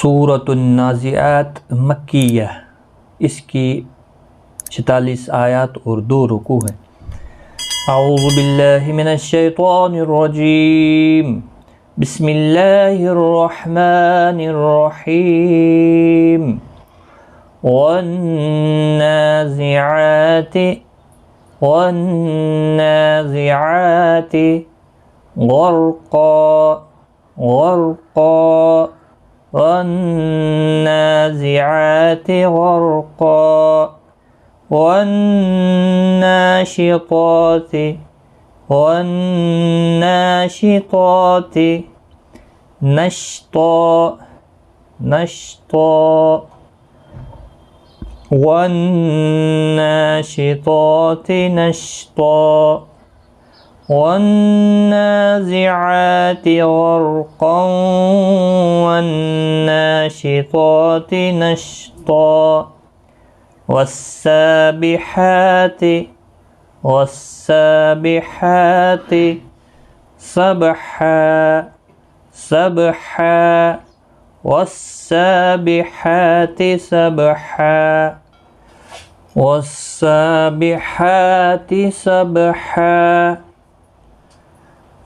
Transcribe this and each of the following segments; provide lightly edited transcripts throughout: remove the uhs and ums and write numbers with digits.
सूरतुन नाज़िआत मक्किया, इसकी 46 आयत और 2 रुकू है। अऊज़ु बिल्लाहि मिनश शैतानिर रजीम, बिस्मिल्लाहिर रहमानिर रहीम। वन्नाज़िआति ग़र्क़ा वन्नाज़िआति ग़र्क़ा वन्नाशिताति नश्ता वन्नाशिताति नश्ता वन्नाज़िआति ग़र्क़ा वन्नाशिताति नश्ता वस्साबिहाति सबहा वस्साबिहाति सबहा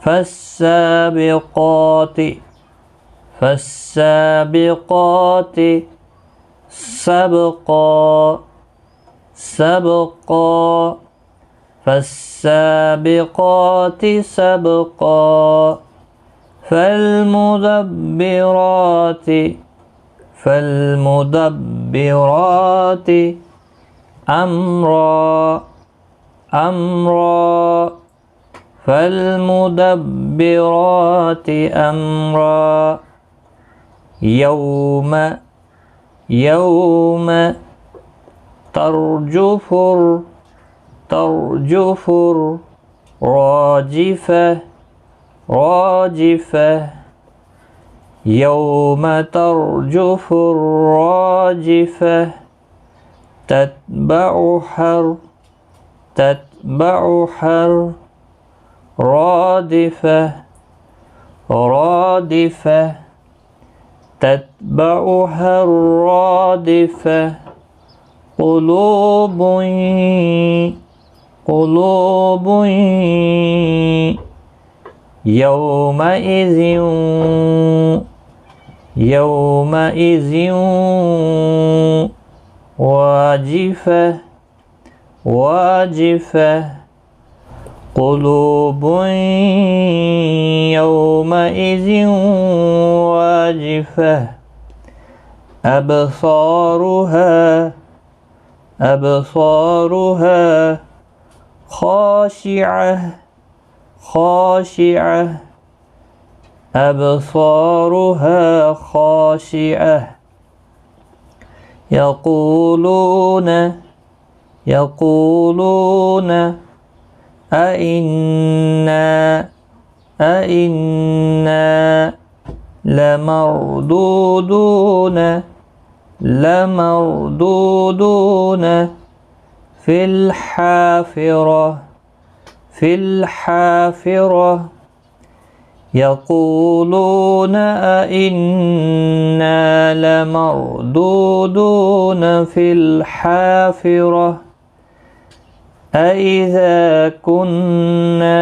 फस्साबिक़ाति सबक़ा फस्साबिक़ाति सबक़ा फल्मुदब्बिराति अम्रा फल्मुदब्बिराति अम्रा यौम तर्जुफुर राजिफह यौम तर्जुफुर राजिफह तत्बअुहा रादिफह तत्बअुहा रादिफह क़ुलूबुन यौमइज़िन वाजिफह क़ुलूबुन यौमइज़िन वाजिफह अबसारुहा खाशिअह अबसारुहा खाशिअह यक़ूलून अइन्ना लमरदूदून फिल-हाफ़िरह यक़ूलून अइन्ना लमरदूदून फिल-हाफ़िरह अइज़ा कुन्ना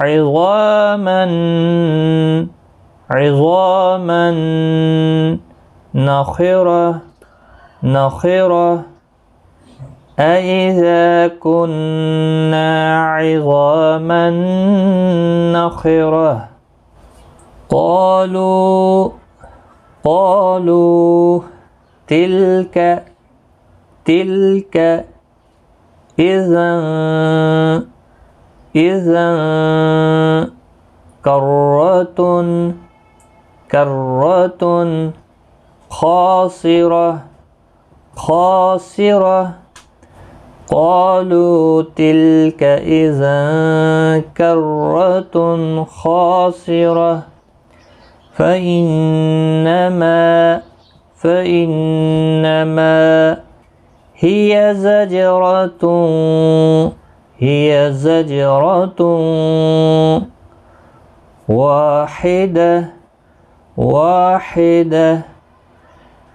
इज़ामन नख़िरह अइज़ा कुन्ना इज़ामन नख़िरह क़ालू तिल्क इज़न कर्रतुन खासिरह क़ालू तिल्क इज़न कर्रतुन खासिरह फ़इन्नमा हिय ज़जरतुन واحدة واحدة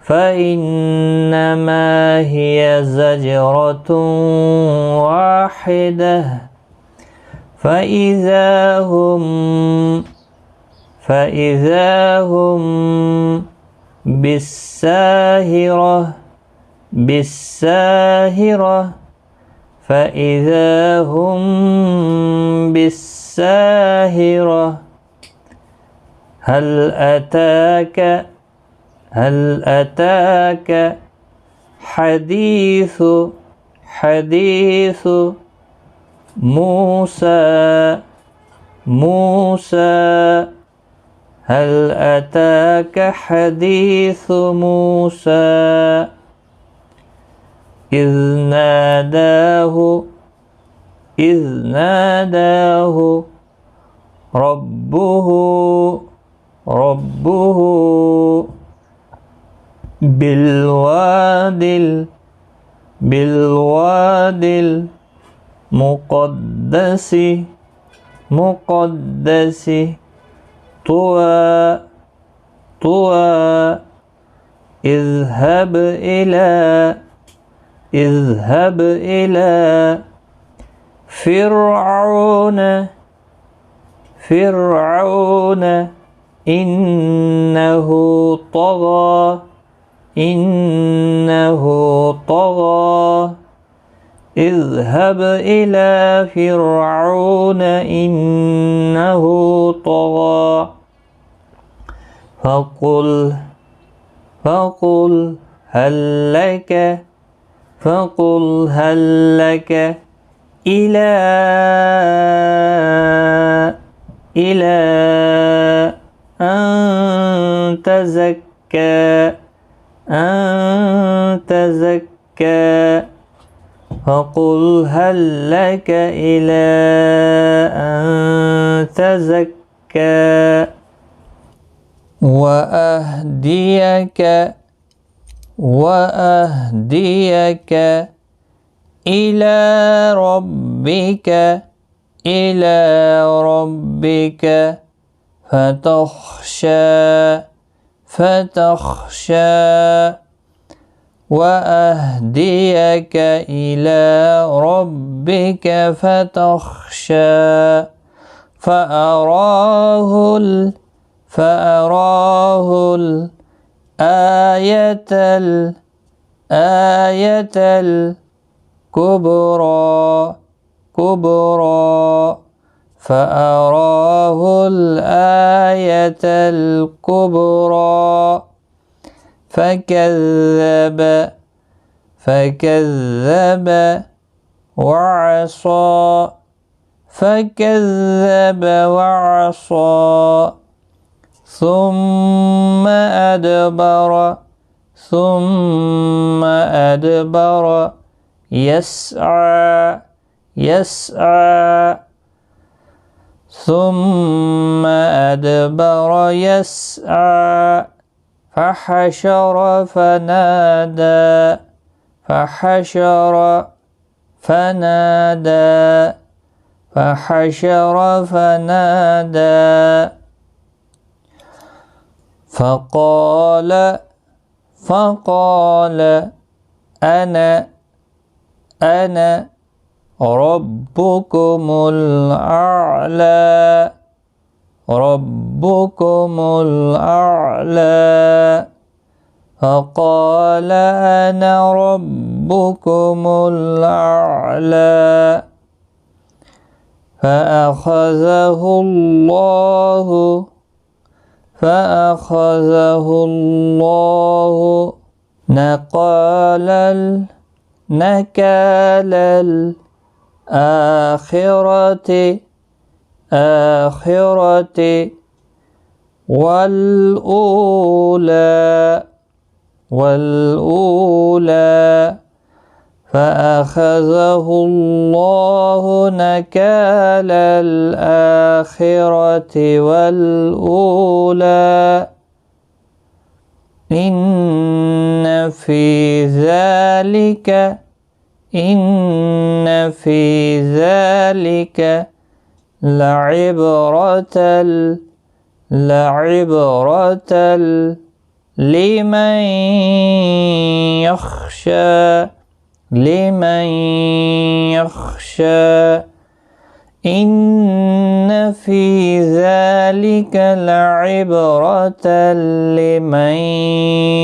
فإنما هي زجرة واحدة فإذا هم بالساهرة فإذا هم بالساهرة هل أتاك حديث موسى هل أتاك حديث موسى إذ ناداه ربه بالواد المقدس طوى اذهب إلى فرعون إنه طغى اذهب إلى فرعون إنه طغى فقل هل لك إلى أن تزكى فقل هل لك إلى أن تزكى وأهديك إلى ربك فتخشى وأهديك إلى ربك فتخشى فأراه الآية الكبرى فأراه الآية الكبرى فكذب وعصى ثم أدبر يسعى ثم أدبر يسعى فحشر فنادى فقال أنا ربكم الأعلى فقال أنا ربكم الأعلى فأخذه الله نكال الآخرة والأولى فأخذه الله نكال الآخرة والأولى إن في ذلك لعبرة لعبرة لمن يخشى لمن يخشى إن في ذلك لعبرة لمن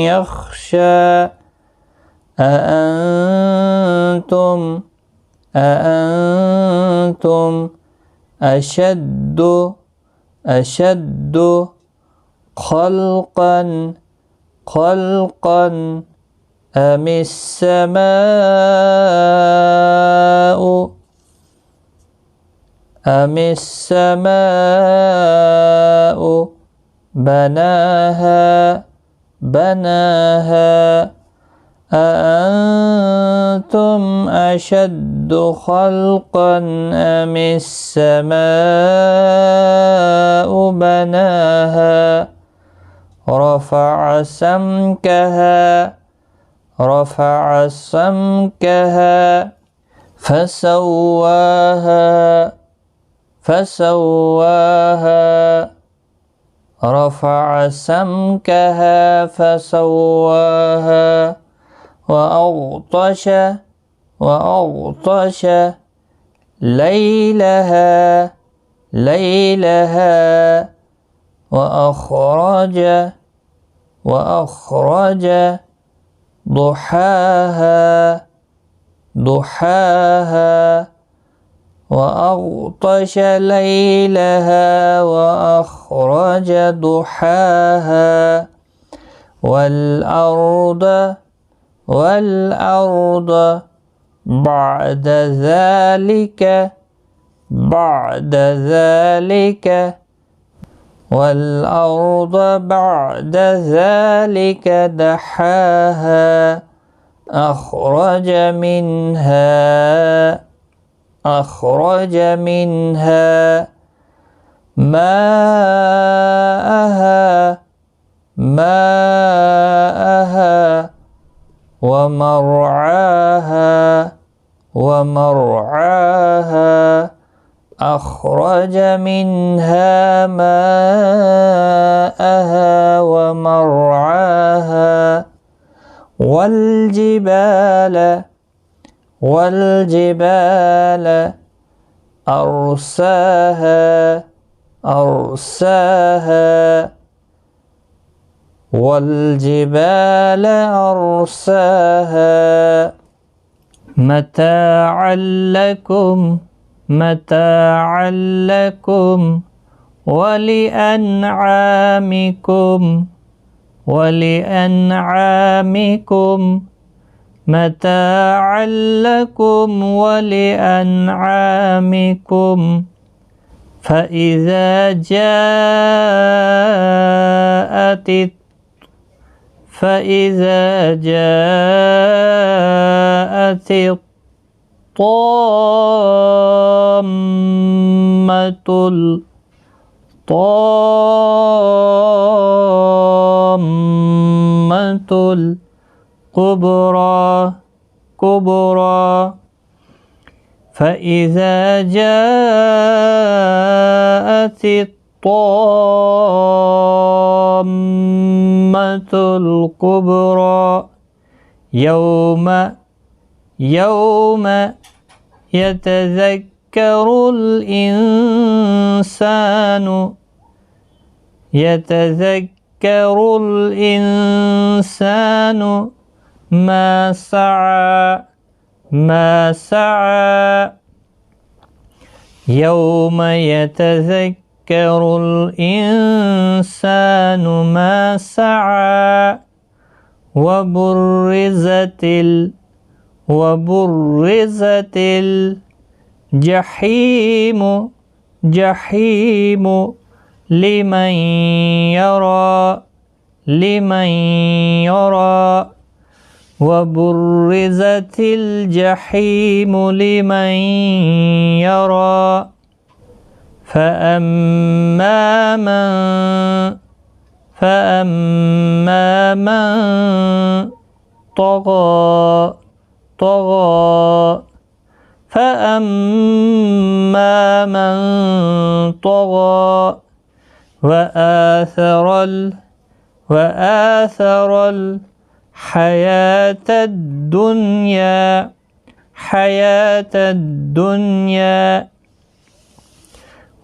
يخشى أأنتم أشد خلقا أم السماء بناها أأنتم أشد خلقا أم السماء بناها رفع سمكها فسواها رفع سمكها فسواها وأغطش ليلها وأخرج ضحاها وأغطش ليلها وأخرج ضحاها والأرض بعد ذلك والأرض بعد ذلك دحاها أخرج منها ماءها ومرعاها أخرج منها ماءها ومرعاها والجبال أرساها متاعا لكم ولأنعامكم متاعا لكم ولأنعامكم فإذا جاءت الطامة الكبرى فإذا جاءت الطامة الكبرى يوم يتذكر الإنسان ما سعى يوم يتذكر الإنسان ما سعى وبرزت الجحيم لمن يرى وبرزت الجحيم لمن يرى فأما من طغى وآثر الحياة الدنيا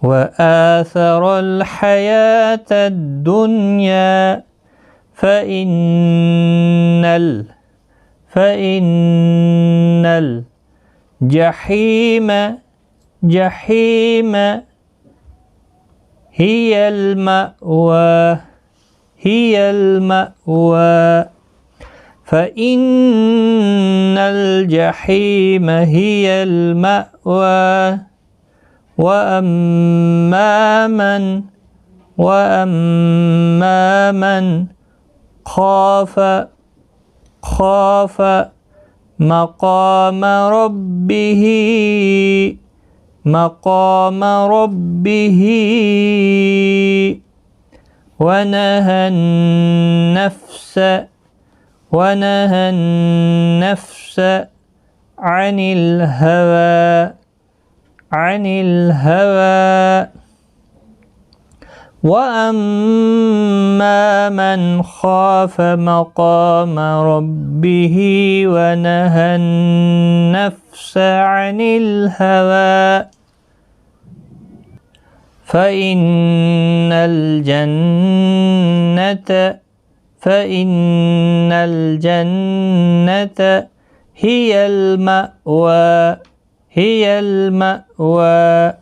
وآثر الحياة الدنيا فإن الجحيم هي المأوى فإن الجحيم هي المأوى وأما من خاف مقام ربه ونهى النفس عن الهوى وأما من خاف مقام ربه ونهى النفس عن الهوى فإن الجنة هي المأوى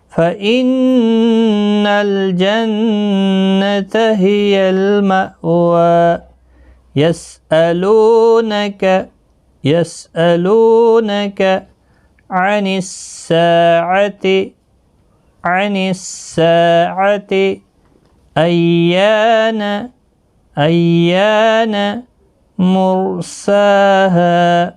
فإن الجنة هي المأوى يسألونك عن الساعة أيان مرساها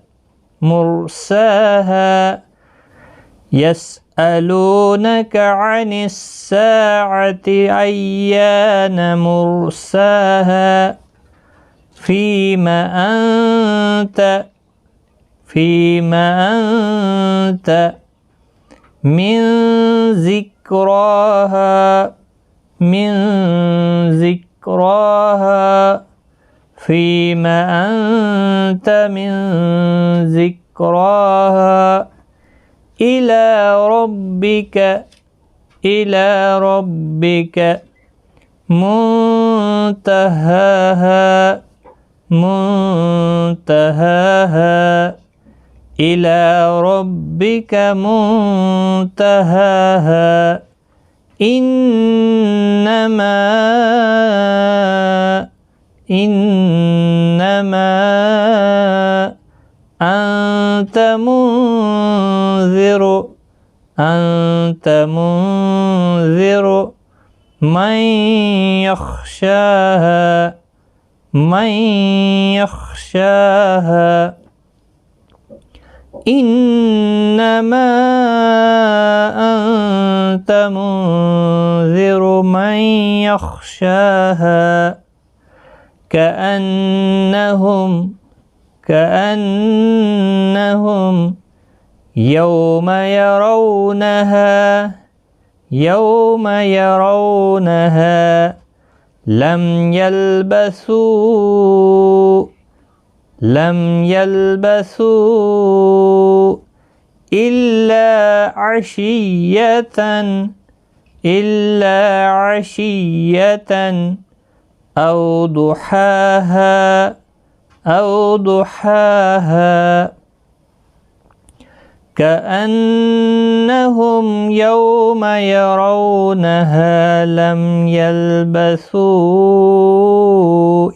يسألونك عن الساعة أيان مرساها فيما أنت من ذكراها فيما أنت من ذكراها إلى ربك منتهاها إلى ربك منتهاها إنما أنت منذر من يخشاها إنما أنت منذر من يخشاها كأنهم يوم يرونها لم يلبثوا إلا عشية أو ضحاها كأنهم يوم يرونها لم يلبثوا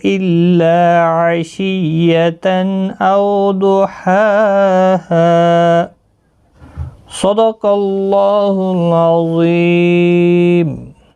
إلا عشية أو ضحاها صدق الله العظيم.